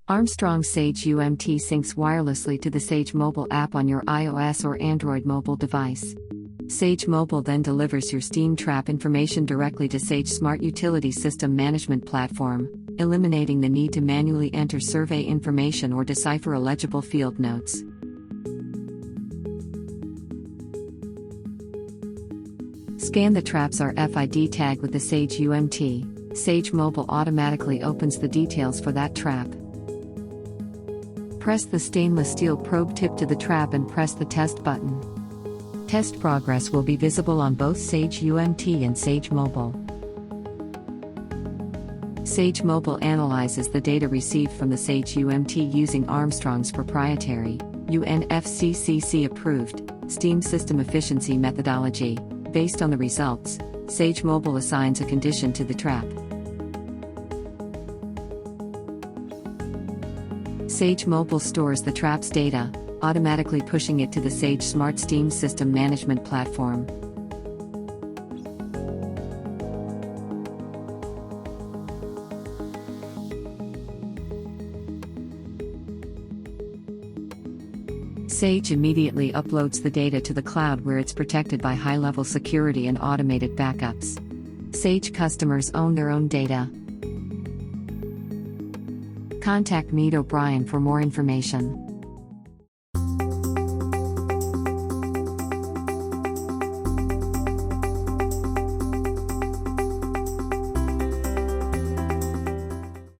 Armstrong SAGE UMT syncs wirelessly to the Sage mobile app on your iOS or Android mobile device. Sage Mobile then delivers your steam trap information directly to Sage Smart Utility System Management Platform, eliminating the need to manually enter survey information or decipher illegible field notes. Scan the trap's RFID tag with the Sage UMT. Sage Mobile automatically opens the details for that trap. Press the stainless steel probe tip to the trap and press the test button. Test progress will be visible on both Sage UMT and Sage Mobile. Sage Mobile analyzes the data received from the Sage UMT using Armstrong's proprietary, UNFCCC-approved, steam system efficiency methodology. Based on the results, Sage Mobile assigns a condition to the trap. Sage Mobile stores the trap's data, automatically pushing it to the Sage Smart Steam System Management Platform. Sage immediately uploads the data to the cloud where it's protected by high-level security and automated backups. Sage customers own their own data. Contact Meet O'Brien for more information.